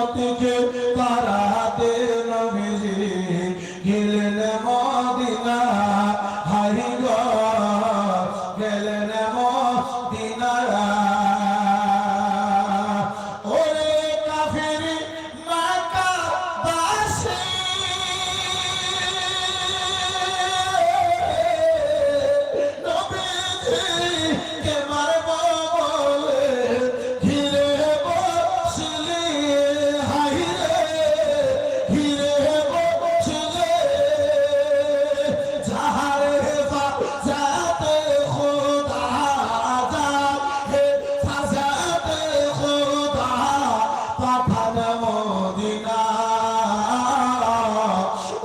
উম্মতকে তারাতে নবীজি গেলেন মদিনা হাই গো গেলেন মদিনা ওরে কাফির মক্কা বাসী নবীজিকে মারব বলে ঘিরে বসলে হাই রে ঘিরে বসলে যাহার হেফাজতে খোদা যার হেফাজতে খোদা পাঠান মদিনা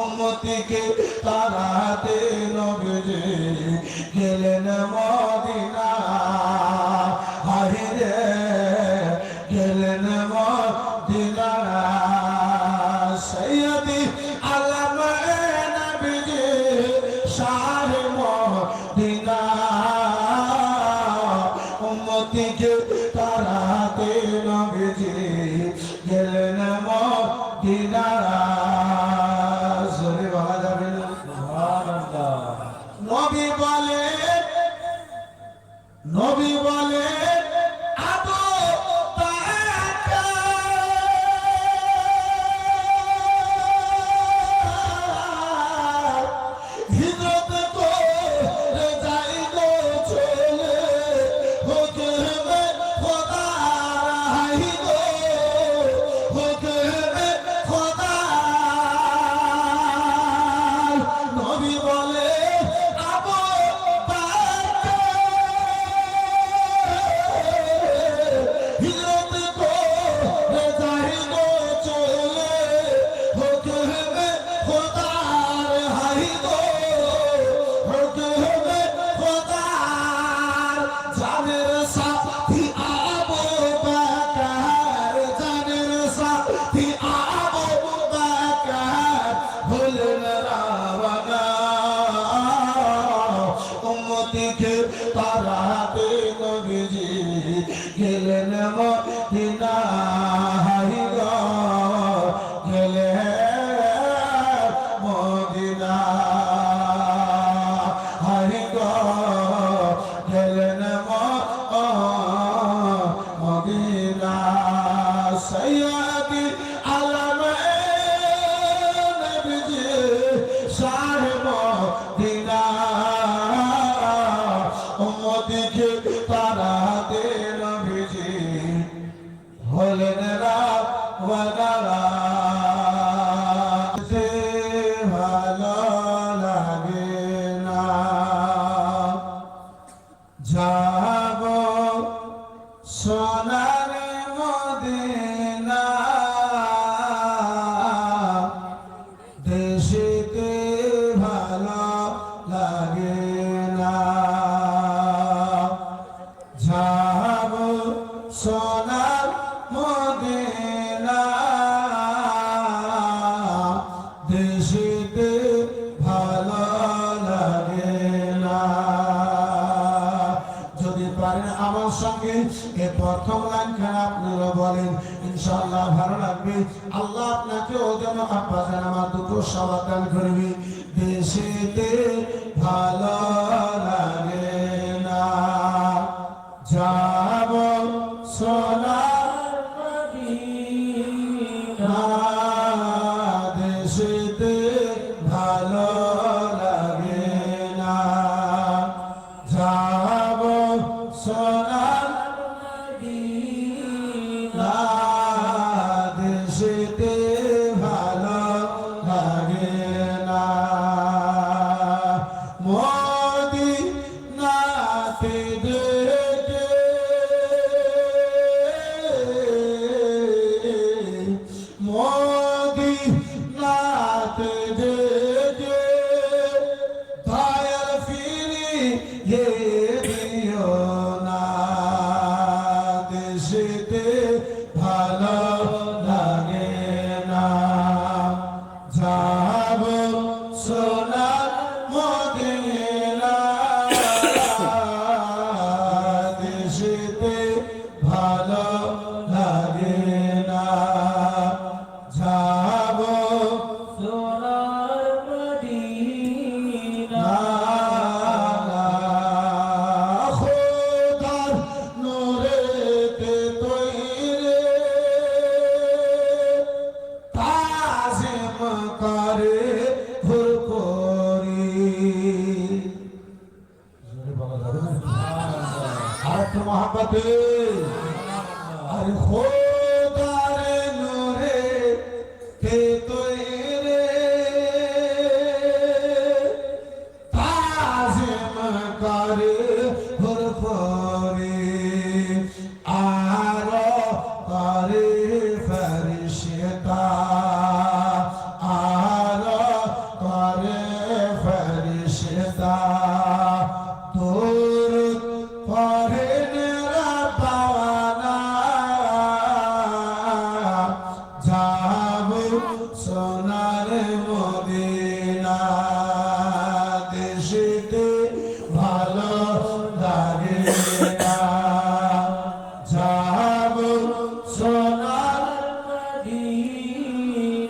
উম্মতিকে তারাতে নবীজি গেলেন মদিনা হায় রে গেলেন মদিনা সৈয়দি আলম নবীজি শাহ মদিনা উম্মতিকে তারাতে নবীজি গেলেন মদিনা জোরে বলা যাবে না সুবহানাল্লাহ নবী বলে আবু বকর হিজরত করে যাই গো চলে হুকুমে খোদা হাই গো হুকুমে খোদা নবী বলে আবু হিজরত করে যাই গো চলে হুকুমে খোদার হাই গো হুকুমে খোদার জানের সাথী আবু বকর জানের সাথী আবু বকর হলেন রাওয়ানা উম্মতিকে তারাতে নবীজি গেলেন মদিনা হাই গো গেলেন মদিনা হাই গো গেলেন মদিনা সৈয়দি আলম নবীজি শাহ মদিনা উম্মতিকে তারাতে নবীজি হলেন রাওয়ানা যে ভালো লাগে না যাব সোনার মদিনা দেশেতে ভালো লাগে না যাব সোনার মদিনা দেশেতে ভালো লাগে না যদি পারেন আমার সঙ্গে এ প্রথম লাইনখানা আপনারা বলেন ইনশাআল্লাহ ভালো লাগবে আল্লাহ আপনাকেও যেন আব্বাজান আমার দুটো সওয়াব দান করবে দেশেতে ভালো লাগে না যাব সোনার মদিনা দেশেতে ভালো লাগে না যাব সোনার মদিনা দেশেতে ভালো লাগে না মদিনাতে দেখে মদিনাতে দেখে ভায়ার ফিরিয়ে দিও না দেশেতে ভালো লাগে না যাব সোনার মদিনা দেশেতে ভালো লাগে না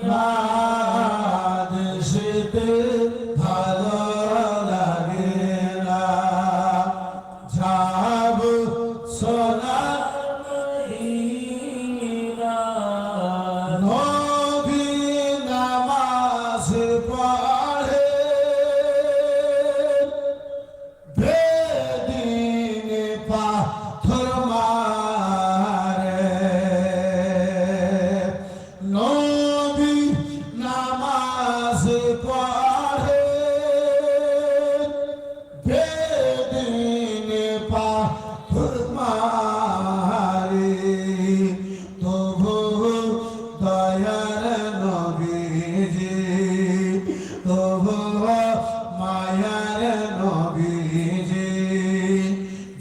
না দেশেতে ভালো লাগে না যাব সোনার মদিনা নবী নামাজ পড়ে বেদিনে পাথর মারে নবী নামাজ পড়ে বেদিনে পাথর মারে তবু দয়ার নবীজি তবু মায়ার নবীজি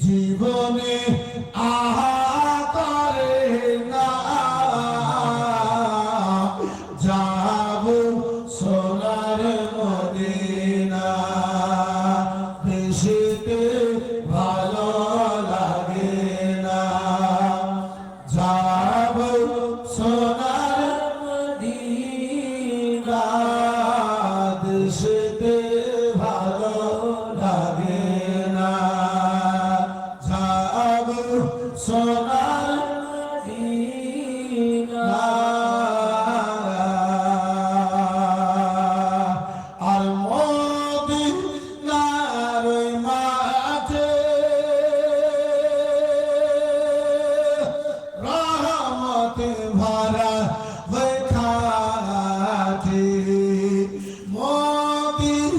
জীবনে আহা করে না যাব সোনার মদিনা দেশেতে ভালো লাগে না যাব সোনার মদিনা দেশেতে ভালো লাগে না যাব সোনার মদিনা আর মদিনার মাঝে রহমতে ভরা খাটি মদিনার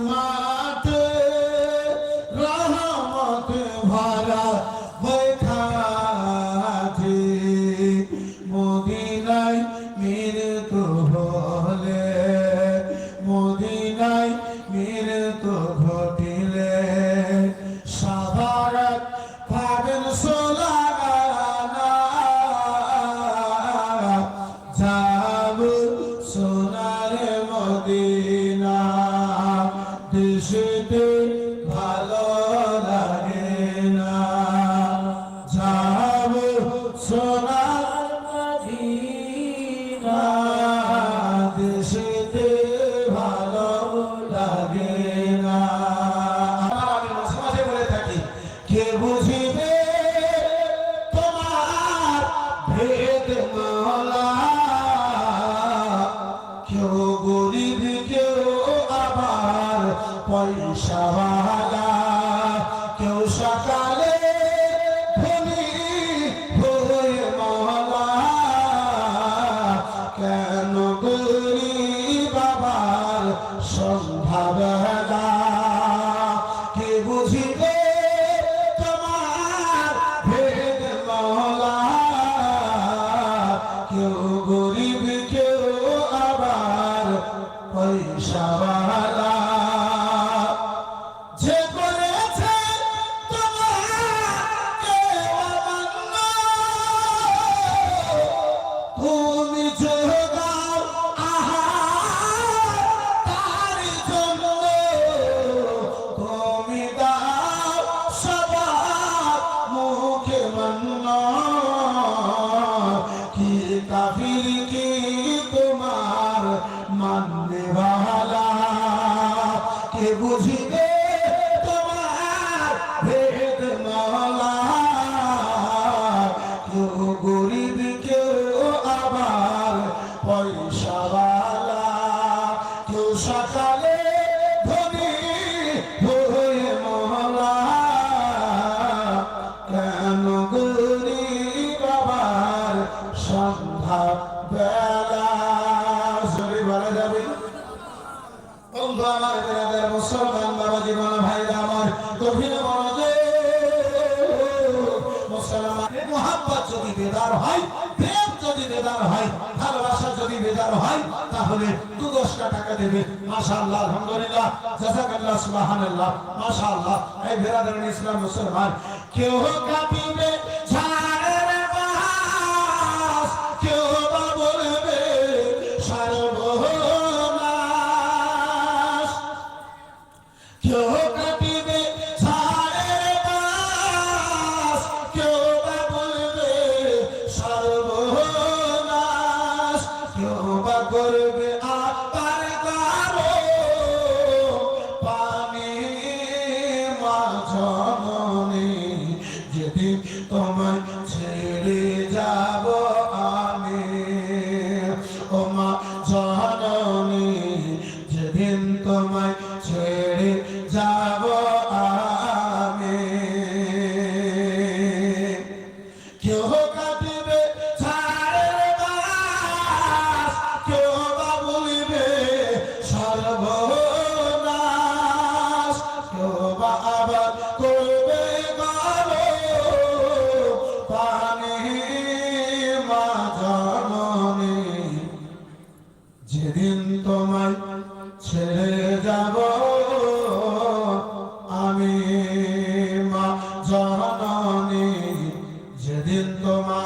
মাঠে রহমতে ভরা খাটি মদিনায় মৃত্যু হলে মদিনায় মৃত্যু ঘটিলে সাধারণ পাবেন সোলাগানা যাব সোনার মদিনা দেশেতে ভালো লাগে না যাব সোনার মদিনা দেশেতে ভালো লাগে না আমি মাঝে মাঝে বলে থাকি কে বুঝিবে তোমার ভেদ মালা কেউ গরিব কেউ আবার পয়সাওয়ালা কেউ সকালে ধনী হয়ে মহলা কেন গরিব আবার সন্ধ্যা বেলা কে বুঝিবে তোমার ভেদ মহলা কেউ গরিব কেউ আবার পয়সাওয়ালা যে করেছে তোমাকে অমান্য তুমি যে দাও আহার তার জন্য তুমি দাও সবার মুখে মান্য কি কাফির কি তোমার মাননে वाला কে বুঝিবে তোমার ভেদ মালা কেউ গরিব কেউ আবার পয়সাওয়ালা কেউ সকালে ধনী হয়ে মহলা কেন গরিব আবার সন্ধ্যা বেলা জোরে বলা যাবে বন্ধু আমার বেড়াদের মুসলমান বাবা জীবন ভাইরা আমার গভীর মুসলমানের মোহাব্বত যদি বেদার হয় প্রেম যদি বেদার হয় ভালোবাসা যদি বেদার হয় তাহলে 2-10 টাকা দেবে মাশাআল্লাহ আলহামদুলিল্লাহ জাযাকাল্লাহ সুবহানাল্লাহ মাশাআল্লাহ এই বেরাদার ইসলাম মুসলমান কেউ কাঁপিবে ঝাড়ের বাস কেউ বা বলবে সর্বনাশ কেউ কাঁপিবে ঝাড়ের বাস কেউ বা বলবে সর্বনাশ ও মা জননী যেদিন তোমায় ছেড়ে যাব আমি কেউ কাটিবে ছাড়ের বাস কেউ বা বলিবে সর্বনাশ কেউ বা আবার করবে গালো পানি মা জননী যেদিন তোমায় ছেড়ে যাব আমি মা জননী যেদিন তোমায়